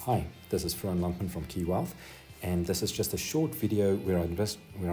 Hi, this is Fran Lumpman from Key Wealth, and this is just a short video where I'm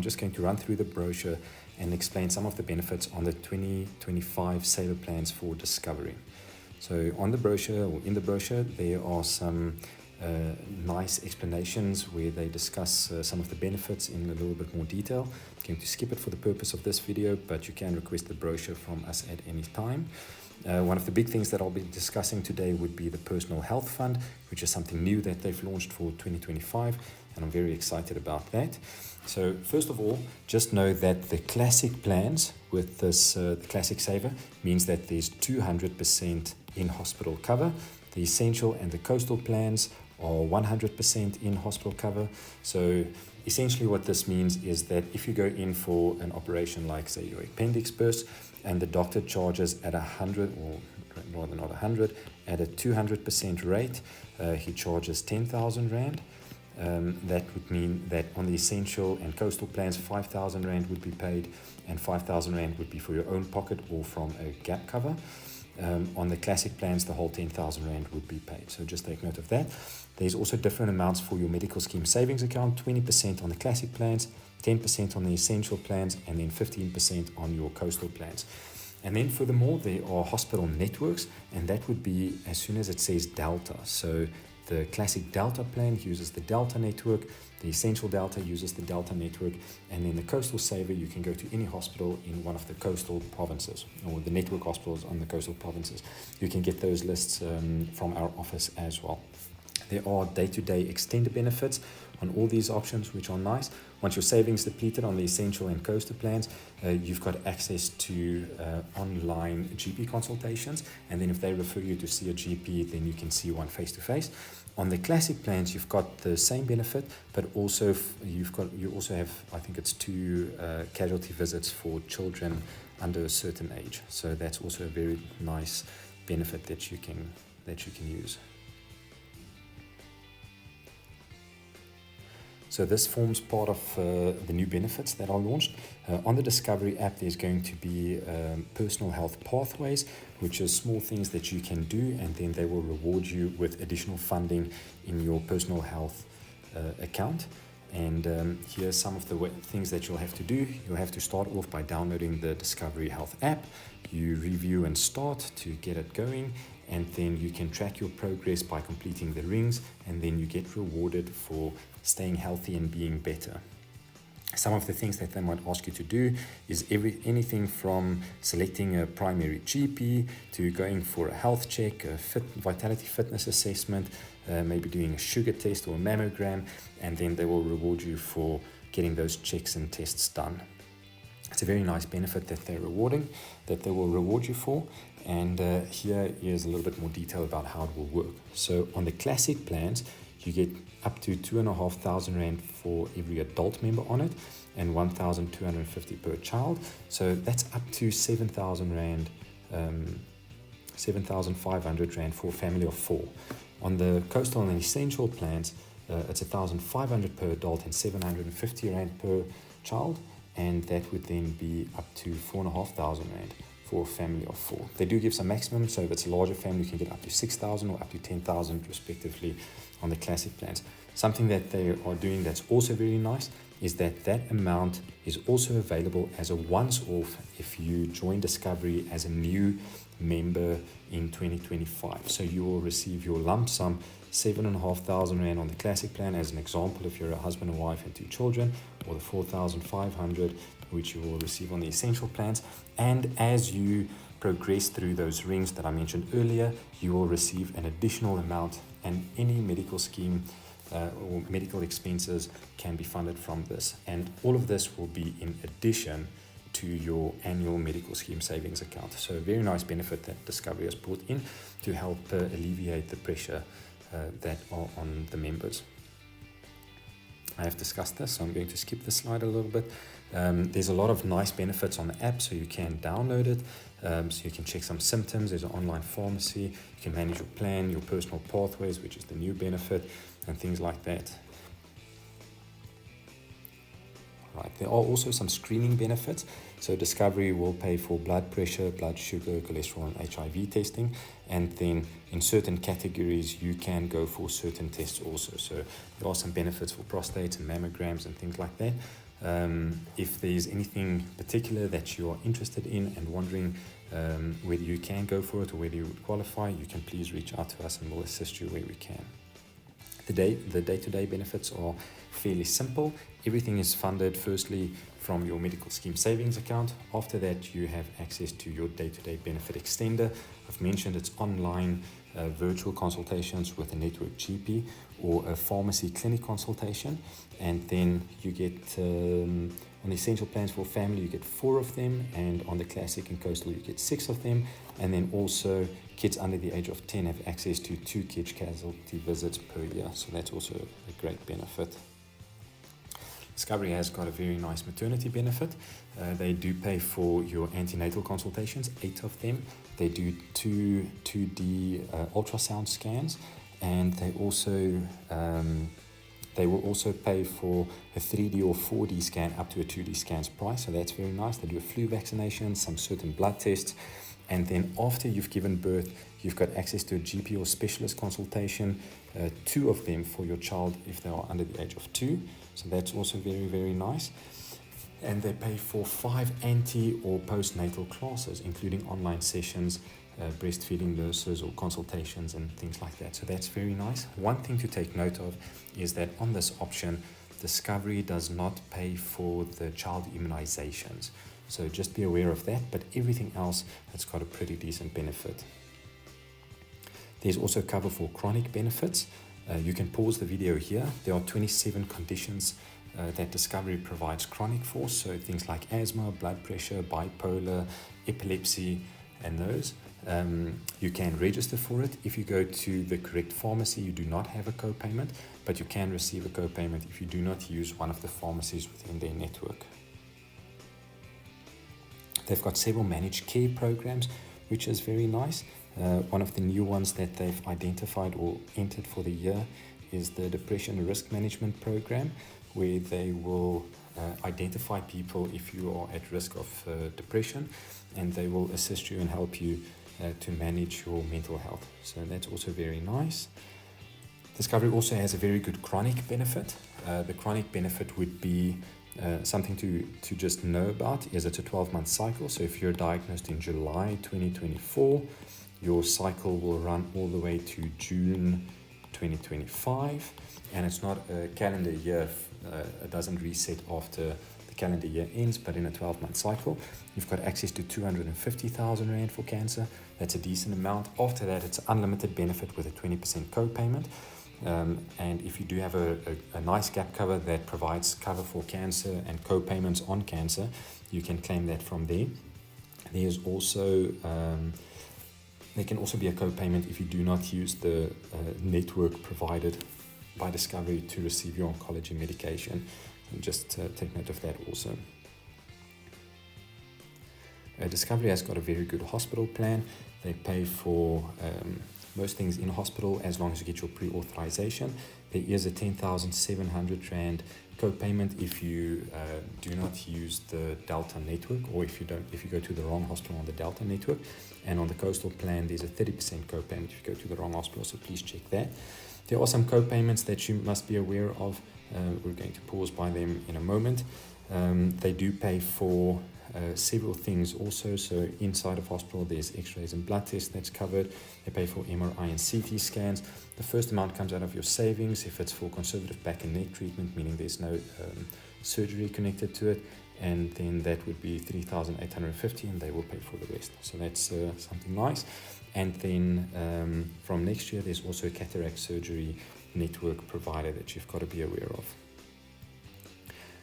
just going to run through the brochure and explain some of the benefits on the 2025 saver plans for Discovery. So on the brochure, or in the brochure, there are some nice explanations where they discuss some of the benefits in a little bit more detail. I'm going to skip it for the purpose of this video, but you can request the brochure from us at any time. One of the big things that I'll be discussing today would be the Personal Health Fund, which is something new that they've launched for 2025, and I'm very excited about that. So first of all, just know that the classic plans with this the classic saver means that there's 200% in-hospital cover. The essential and the coastal plans are 100% in-hospital cover. So essentially what this means is that if you go in for an operation like, say, your appendix burst, and the doctor charges at 100, or rather not 100, at a 200% rate, he charges 10,000 Rand. That would mean that on the essential and coastal plans, 5,000 Rand would be paid, and 5,000 Rand would be for your own pocket or from a gap cover. On the classic plans, the whole 10,000 Rand would be paid. So just take note of that. There's also different amounts for your medical scheme savings account, 20% on the classic plans, 10% on the essential plans, and then 15% on your coastal plans. And then furthermore, there are hospital networks, and that would be as soon as it says Delta. So the classic Delta plan uses the Delta network, the essential Delta uses the Delta network, and then the coastal saver, you can go to any hospital in one of the coastal provinces, or the network hospitals on the coastal provinces. You can get those lists from our office as well. There are day-to-day extended benefits on all these options, which are nice. Once your savings depleted on the essential and coastal plans, you've got access to online GP consultations, and then if they refer you to see a GP, then you can see one face-to-face. On the classic plans, you've got the same benefit, but also you also have, I think it's 2 casualty visits for children under a certain age. So that's also a very nice benefit that you can use. So this forms part of the new benefits that are launched. On the Discovery app, there's going to be personal health pathways, which are small things that you can do, and then they will reward you with additional funding in your personal health account. And here are some of the things that you'll have to do. You'll have to start off by downloading the Discovery Health app. You review and start to get it going, and then you can track your progress by completing the rings, and then you get rewarded for staying healthy and being better. Some of the things that they might ask you to do is anything from selecting a primary GP to going for a health check, a vitality fitness assessment, maybe doing a sugar test or a mammogram, and then they will reward you for getting those checks and tests done. It's a very nice benefit that they will reward you for. And here is a little bit more detail about how it will work. So on the classic plans, you get up to 2,500 Rand for every adult member on it, and 1,250 per child. So that's up to 7,000 Rand, 7,500 Rand for a family of 4. On the coastal and essential plans, it's 1,500 per adult and 750 Rand per child, and that would then be up to 4,500 Rand for a family of 4. They do give some maximum, so if it's a larger family, you can get up to 6,000 or up to 10,000 respectively on the classic plans. Something that they are doing that's also very nice is that amount is also available as a once-off if you join Discovery as a new member in 2025. So you will receive your lump sum, 7,500 Rand on the classic plan as an example if you're a husband and wife and 2 children, or the 4,500 which you will receive on the essential plans. And as you progress through those rings that I mentioned earlier, you will receive an additional amount, and any medical scheme or medical expenses can be funded from this. And all of this will be in addition to your annual medical scheme savings account. So a very nice benefit that Discovery has brought in to help alleviate the pressure that are on the members. I have discussed this, so I'm going to skip this slide a little bit. There's a lot of nice benefits on the app, so you can download it. So you can check some symptoms. There's an online pharmacy. You can manage your plan, your personal pathways, which is the new benefit, and things like that. right? There are also some screening benefits. So Discovery will pay for blood pressure, blood sugar, cholesterol, and HIV testing. And then in certain categories, you can go for certain tests also. So there are some benefits for prostate and mammograms and things like that. If there's anything particular that you're interested in and wondering whether you can go for it or whether you would qualify, you can please reach out to us and we'll assist you where we can. The day-to-day benefits are fairly simple. Everything is funded firstly from your medical scheme savings account. After that, you have access to your day-to-day benefit extender. I've mentioned it's online virtual consultations with a network GP or a pharmacy clinic consultation. And then you get, on the essential plans for family, you get 4 of them. And on the classic and coastal, you get 6 of them. And then also kids under the age of 10 have access to 2 kids casualty visits per year. So that's also a great benefit. Discovery has got a very nice maternity benefit. They do pay for your antenatal consultations, 8 of them. They do 2D ultrasound scans, and they will also pay for a 3D or 4D scan up to a 2D scans price. So that's very nice. They do a flu vaccination, some certain blood tests. And then after you've given birth, you've got access to a GP or specialist consultation, 2 of them for your child if they are under the age of 2. So that's also very, very nice. And they pay for 5 anti or postnatal classes, including online sessions, breastfeeding nurses or consultations and things like that. So that's very nice. One thing to take note of is that on this option, Discovery does not pay for the child immunizations. So just be aware of that, but everything else has got a pretty decent benefit. There's also cover for chronic benefits. You can pause the video here. There are 27 conditions that Discovery provides chronic for. So things like asthma, blood pressure, bipolar, epilepsy, and those. You can register for it. If you go to the correct pharmacy, you do not have a co-payment, but you can receive a co-payment if you do not use one of the pharmacies within their network. They've got several managed care programs, which is very nice. One of the new ones that they've identified or entered for the year is the Depression Risk Management Program, where they will identify people if you are at risk of depression, and they will assist you and help you to manage your mental health. So that's also very nice. Discovery also has a very good chronic benefit. The chronic benefit would be something to just know about is it's a 12-month cycle. So if you're diagnosed in July 2024, your cycle will run all the way to June 2025, and it's not a calendar year. It doesn't reset after the calendar year ends, but in a 12-month cycle, you've got access to 250,000 Rand for cancer. That's a decent amount. After that, it's unlimited benefit with a 20% co-payment. And if you do have a nice gap cover that provides cover for cancer and co-payments on cancer, you can claim that from there. There's also there can also be a co-payment if you do not use the network provided by Discovery to receive your oncology medication. And just take note of that also. Discovery has got a very good hospital plan. They pay for most things in hospital as long as you get your pre-authorization. There is a 10,700 Rand co-payment if you do not use the Delta network, or if you go to the wrong hospital on the Delta network. And on the coastal plan, there's a 30% co-payment if you go to the wrong hospital, so please check that. There are some co-payments that you must be aware of. We're going to pause by them in a moment. They do pay for several things also. So inside of hospital, there's x-rays and blood tests that's covered. They pay for MRI and CT scans. The first amount comes out of your savings if it's for conservative back and neck treatment, meaning there's no surgery connected to it. And then that would be 3,850, and they will pay for the rest. So that's something nice. And then from next year, there's also a cataract surgery network provider that you've got to be aware of.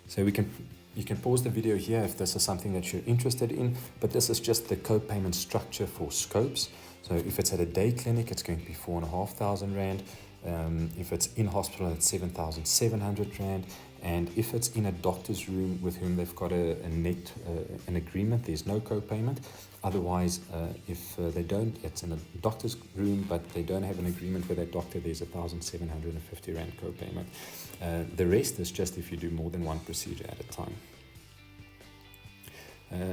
So you can pause the video here if this is something that you're interested in, but this is just the co-payment structure for scopes. So if it's at a day clinic, it's going to be 4,500 Rand. If it's in hospital, it's 7,700 Rand. And if it's in a doctor's room with whom they've got an agreement, there's no co-payment. Otherwise, if they don't, it's in a doctor's room, but they don't have an agreement with that doctor, there's 1,750 Rand co-payment. The rest is just if you do more than one procedure at a time.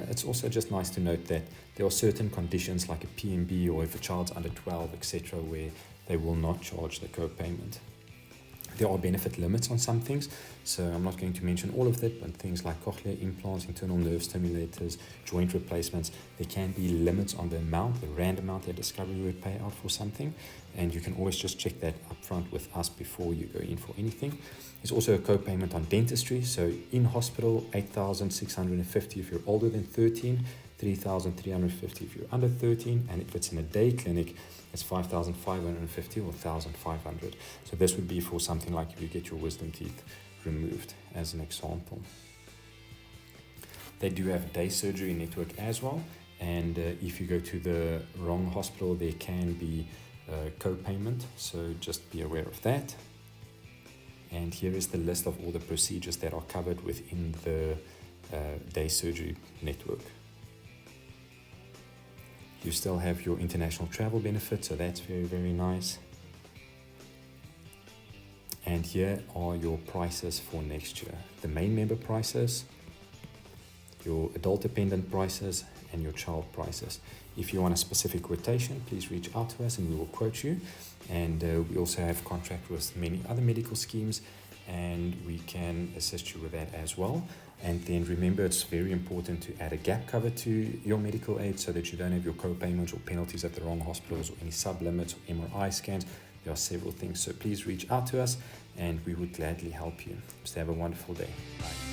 It's also just nice to note that there are certain conditions like a PMB, or if a child's under 12, etc., where they will not charge the co-payment. There are benefit limits on some things, so I'm not going to mention all of that, but things like cochlear implants, internal nerve stimulators, joint replacements, there can be limits on the amount, the Rand amount that Discovery would pay out for something, and you can always just check that up front with us before you go in for anything. There's also a co-payment on dentistry, so in hospital, 8,650 if you're older than 13, 3,350 if you're under 13, and if it's in a day clinic, it's 5,550 or 1,500. So this would be for something like if you get your wisdom teeth removed, as an example. They do have a day surgery network as well, and if you go to the wrong hospital, there can be co-payment, so just be aware of that. And here is the list of all the procedures that are covered within the day surgery network. You still have your international travel benefit, so that's very, very nice. And here are your prices for next year. The main member prices, your adult dependent prices, and your child prices. If you want a specific quotation, please reach out to us and we will quote you. And we also have contract with many other medical schemes, and we can assist you with that as well. And then remember, it's very important to add a gap cover to your medical aid so that you don't have your co-payments or penalties at the wrong hospitals, or any sub-limits or MRI scans. There are several things, so please reach out to us and we would gladly help you. So have a wonderful day. Bye.